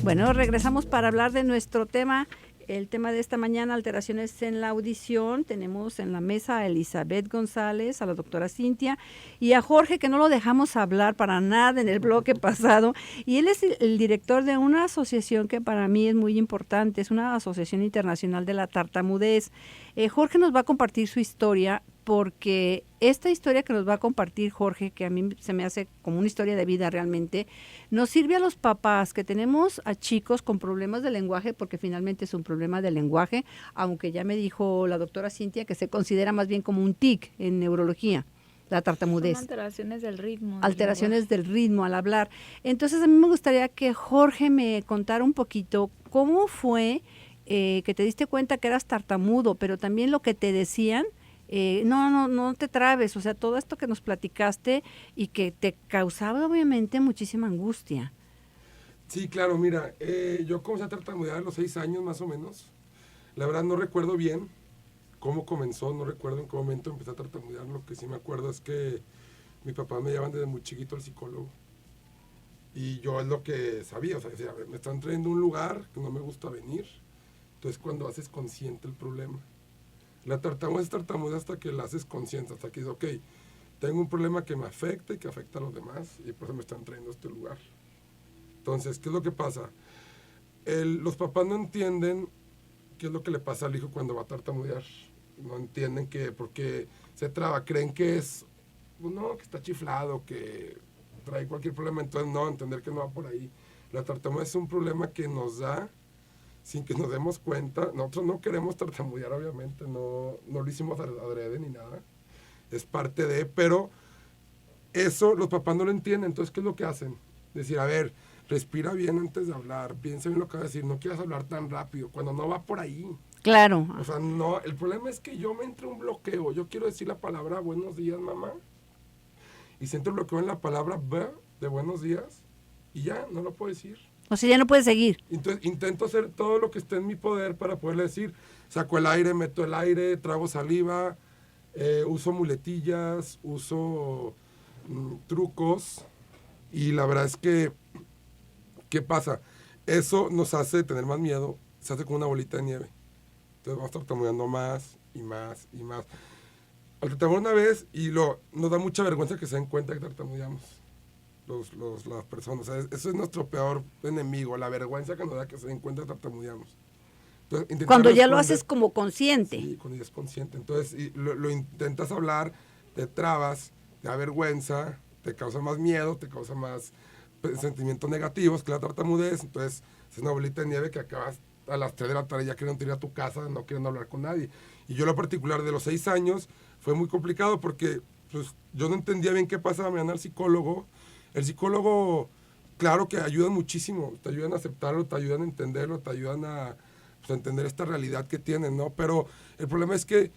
Bueno, regresamos para hablar de nuestro tema, el tema de esta mañana, alteraciones en la audición. Tenemos en la mesa a Elizabeth González, a la doctora Cintia y a Jorge, que no lo dejamos hablar para nada en el bloque pasado. Y él es el director de una asociación que para mí es muy importante, es una asociación internacional de la tartamudez. Jorge nos va a compartir su historia, porque esta historia que nos va a compartir Jorge, que a mí se me hace como una historia de vida realmente, nos sirve a los papás que tenemos a chicos con problemas de lenguaje, porque finalmente es un problema de lenguaje, aunque ya me dijo la doctora Cintia que se considera más bien como un tic en neurología, la tartamudez. Son alteraciones del ritmo. Alteraciones del ritmo al hablar. Entonces a mí me gustaría que Jorge me contara un poquito cómo fue que te diste cuenta que eras tartamudo, pero también lo que te decían. No te trabes, o sea, todo esto que nos platicaste y que te causaba obviamente muchísima angustia. Sí, claro, mira, yo comencé a tartamudear a los 6 años más o menos. La verdad no recuerdo bien cómo comenzó, no recuerdo en qué momento empecé a tartamudear. Lo que sí me acuerdo es que mi papá me llevaban desde muy chiquito al psicólogo. Y yo es lo que sabía, o sea, decía, a ver, me están trayendo a un lugar que no me gusta venir. Entonces cuando haces consciente el problema. La tartamudez es tartamudez hasta que la haces consciente, hasta que dices, ok, tengo un problema que me afecta y que afecta a los demás, y por eso me están trayendo a este lugar. Entonces, ¿qué es lo que pasa? Los papás no entienden qué es lo que le pasa al hijo cuando va a tartamudear. No entienden por qué se traba, creen que es, pues no, que está chiflado, que trae cualquier problema, entonces no, entender que no va por ahí. La tartamudez es un problema que nos da sin que nos demos cuenta. Nosotros no queremos tartamudear, obviamente, no lo hicimos adrede ni nada, es parte de, pero eso los papás no lo entienden. Entonces, ¿qué es lo que hacen? Decir, a ver, respira bien antes de hablar, piensa bien lo que vas a decir, no quieras hablar tan rápido, cuando no va por ahí. Claro. O sea, no, el problema es que yo me entre un bloqueo, yo quiero decir la palabra buenos días, mamá, y siento el bloqueo en la palabra B de buenos días, y ya, no lo puedo decir. O sea, ya no puedes seguir. Entonces intento hacer todo lo que esté en mi poder para poderle decir, saco el aire, meto el aire, trago saliva, uso muletillas, uso trucos, y la verdad es que, ¿qué pasa? Eso nos hace tener más miedo, se hace como una bolita de nieve. Entonces vamos tartamudeando más y más y más. Al tartamudear una vez y nos da mucha vergüenza que se den cuenta que tartamudeamos. Las personas, o sea, eso es nuestro peor enemigo, la vergüenza que nos da que se den cuenta que tartamudeamos. Entonces, cuando ya lo haces como consciente. Sí, cuando ya es consciente. Entonces lo intentas hablar, te trabas, te da vergüenza, te causa más miedo, te causa más sentimientos negativos que la tartamudez. Entonces es una bolita de nieve que acabas a las 3 de la tarde ya queriendo ir a tu casa, no queriendo hablar con nadie. Y yo, lo particular de los 6 años, fue muy complicado porque pues, yo no entendía bien qué pasaba. Me iban al psicólogo. El psicólogo, claro que ayudan muchísimo, te ayudan a aceptarlo, te ayudan a entenderlo, te ayudan a entender esta realidad que tienen, ¿no? Pero el problema es que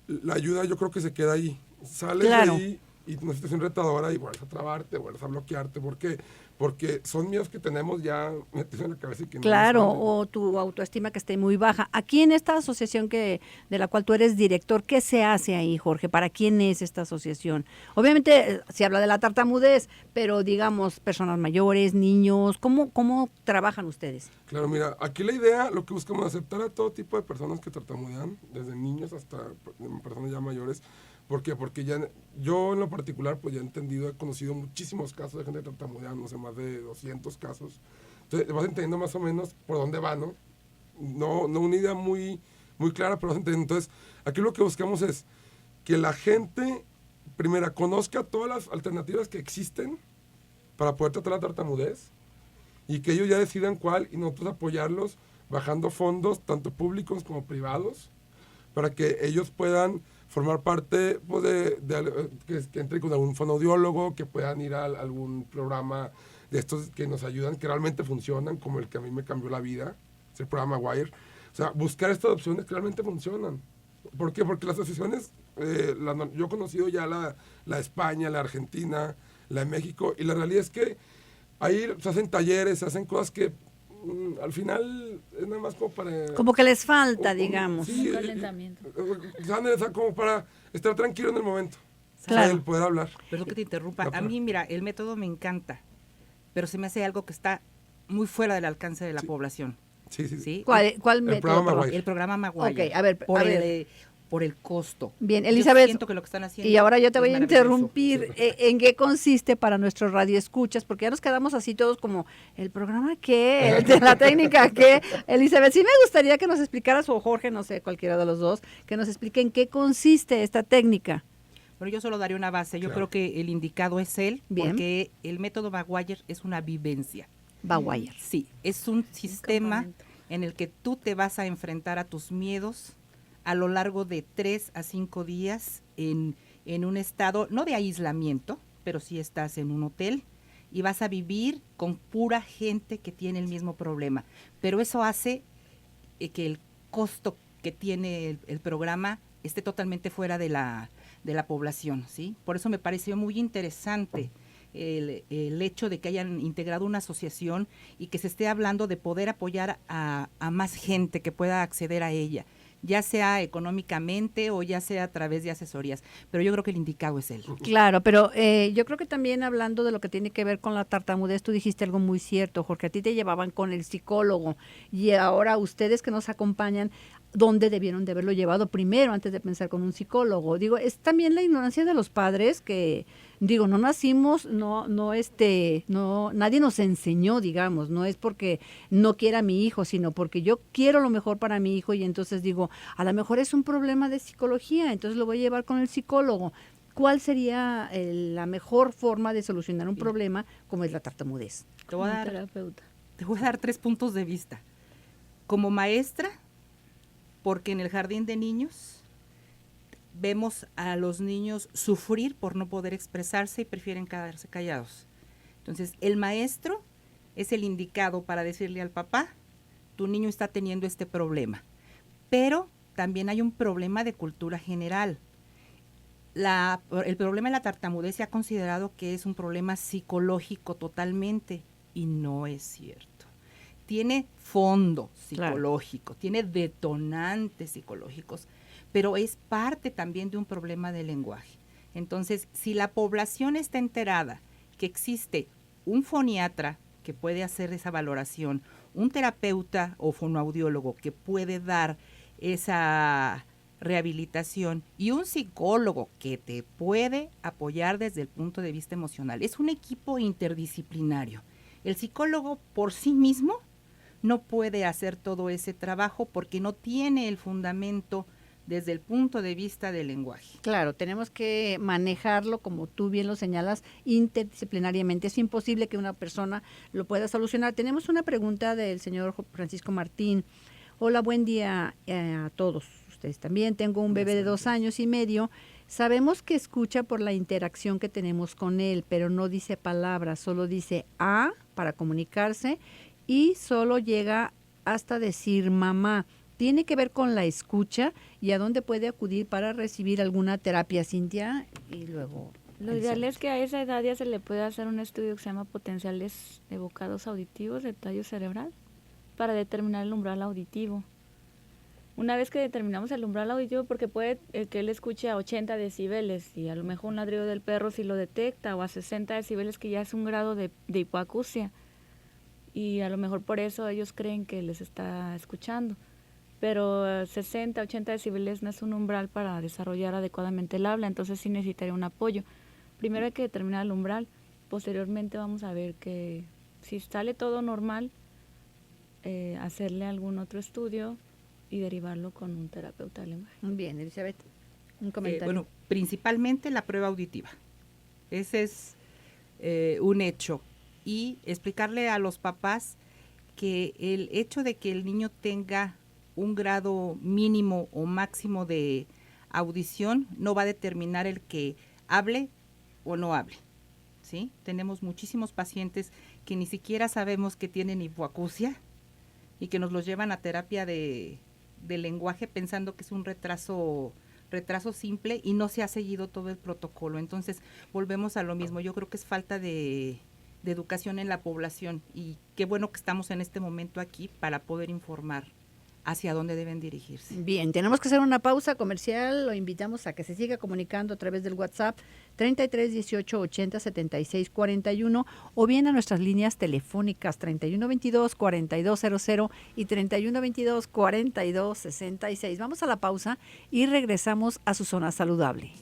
la ayuda yo creo que se queda ahí. Sales claro. de ahí y una situación retadora y vuelves a trabarte, vuelves a bloquearte. ¿Por qué? Porque son miedos que tenemos ya metidos en la cabeza y que claro, no o tu autoestima que esté muy baja. Aquí en esta asociación de la cual tú eres director, ¿qué se hace ahí, Jorge? ¿Para quién es esta asociación? Obviamente se habla de la tartamudez, pero digamos, personas mayores, niños, ¿cómo trabajan ustedes? Claro, mira, aquí la idea, lo que buscamos es aceptar a todo tipo de personas que tartamudean, desde niños hasta personas ya mayores. ¿Por qué? Porque ya yo en lo particular pues ya he entendido, he conocido muchísimos casos de gente tartamudeando, no sé, más de 200 casos. Entonces vas entendiendo más o menos por dónde va, ¿no? No una idea muy clara, pero vas entendiendo. Entonces, aquí lo que buscamos es que la gente, primero, conozca todas las alternativas que existen para poder tratar la tartamudez y que ellos ya decidan cuál y nosotros apoyarlos bajando fondos, tanto públicos como privados, para que ellos puedan formar parte pues, que entren con algún fonoaudiólogo, que puedan ir a algún programa de estos que nos ayudan, que realmente funcionan, como el que a mí me cambió la vida, es el programa Wire. O sea, buscar estas opciones que realmente funcionan. ¿Por qué? Porque las asociaciones, yo he conocido ya la de España, la Argentina, la de México, y la realidad es que ahí se hacen talleres, se hacen cosas que al final es nada más como para... Como que les falta, digamos. Sí, un calentamiento. Como para estar tranquilo en el momento. Claro. O sea, el poder hablar. Perdón que te interrumpa. A mí, mira, el método me encanta, pero se me hace algo que está muy fuera del alcance de la Sí. población. Sí, sí, sí. ¿Sí? ¿Cuál El método? programa perdón? Maguire. El programa Maguire. Ok, a ver, Por el costo. Bien, Yo Elizabeth, siento que lo que están haciendo y ahora yo te es voy a maravilloso. interrumpir. ¿En qué consiste para nuestros radioescuchas? Porque ya nos quedamos así todos como, ¿el programa qué? ¿El de la técnica qué? Elizabeth, sí me gustaría que nos explicaras, o Jorge, no sé, cualquiera de los dos, que nos explique en qué consiste esta técnica. Pero yo solo daría una base. Yo Claro. creo que el indicado es él, Bien. porque el método Maguire es una vivencia. Maguire. Sí, es un sistema campamento. en el que tú te vas a enfrentar a tus miedos a lo largo de 3 a 5 días en un estado, no de aislamiento, pero sí estás en un hotel y vas a vivir con pura gente que tiene el mismo problema. Pero eso hace que el costo que tiene el programa esté totalmente fuera de la población, ¿sí? Por eso me pareció muy interesante el hecho de que hayan integrado una asociación y que se esté hablando de poder apoyar a más gente que pueda acceder a ella, ya sea económicamente o ya sea a través de asesorías. Pero yo creo que el indicado es él. Claro, pero yo creo que también hablando de lo que tiene que ver con la tartamudez, tú dijiste algo muy cierto, Jorge, a ti te llevaban con el psicólogo y ahora ustedes que nos acompañan, ¿dónde debieron de haberlo llevado primero antes de pensar con un psicólogo? Digo, es también la ignorancia de los padres que, digo, no nacimos, nadie nos enseñó, digamos, no es porque no quiera a mi hijo, sino porque yo quiero lo mejor para mi hijo y entonces digo, a lo mejor es un problema de psicología, entonces lo voy a llevar con el psicólogo. ¿Cuál sería la mejor forma de solucionar un problema como es la tartamudez? Te voy a Como dar, terapeuta. te voy a dar 3 puntos de vista. Como maestra, porque en el jardín de niños vemos a los niños sufrir por no poder expresarse y prefieren quedarse callados. Entonces, el maestro es el indicado para decirle al papá, tu niño está teniendo este problema. Pero también hay un problema de cultura general. El problema de la tartamudez se ha considerado que es un problema psicológico totalmente y no es cierto. Tiene fondo psicológico, tiene detonantes psicológicos, pero es parte también de un problema de lenguaje. Entonces, si la población está enterada que existe un foniatra que puede hacer esa valoración, un terapeuta o fonoaudiólogo que puede dar esa rehabilitación y un psicólogo que te puede apoyar desde el punto de vista emocional, es un equipo interdisciplinario. El psicólogo por sí mismo no puede hacer todo ese trabajo porque no tiene el fundamento desde el punto de vista del lenguaje. Claro, tenemos que manejarlo, como tú bien lo señalas, interdisciplinariamente. Es imposible que una persona lo pueda solucionar. Tenemos una pregunta del señor Francisco Martín. Hola, buen día a todos ustedes también. Tengo un bebé de 2 años y medio. Sabemos que escucha por la interacción que tenemos con él, pero no dice palabras, solo dice A para comunicarse y solo llega hasta decir mamá. ¿Tiene que ver con la escucha y a dónde puede acudir para recibir alguna terapia, Cintia? Y luego... Lo ideal es que a esa edad ya se le puede hacer un estudio que se llama potenciales evocados auditivos de tallo cerebral para determinar el umbral auditivo. Una vez que determinamos el umbral auditivo, porque puede que él escuche a 80 decibeles y a lo mejor un ladrido del perro si lo detecta, o a 60 decibeles que ya es un grado de hipoacusia. Y a lo mejor por eso ellos creen que les está escuchando. Pero 60, 80 decibeles no es un umbral para desarrollar adecuadamente el habla, entonces sí necesitaría un apoyo. Primero hay que determinar el umbral, posteriormente vamos a ver que si sale todo normal, hacerle algún otro estudio y derivarlo con un terapeuta de lenguaje. Bien, Elizabeth, un comentario. Bueno, principalmente la prueba auditiva. Ese es un hecho. Y explicarle a los papás que el hecho de que el niño tenga un grado mínimo o máximo de audición no va a determinar el que hable o no hable, ¿sí? Tenemos muchísimos pacientes que ni siquiera sabemos que tienen hipoacusia y que nos los llevan a terapia de lenguaje pensando que es un retraso simple y no se ha seguido todo el protocolo. Entonces, volvemos a lo mismo. Yo creo que es falta de educación en la población y qué bueno que estamos en este momento aquí para poder informar hacia dónde deben dirigirse. Bien, tenemos que hacer una pausa comercial. Lo invitamos a que se siga comunicando a través del WhatsApp 33 18 80 76 41 o bien a nuestras líneas telefónicas 31 22 4200 y 31 22 42 66. Vamos a la pausa y regresamos a su zona saludable.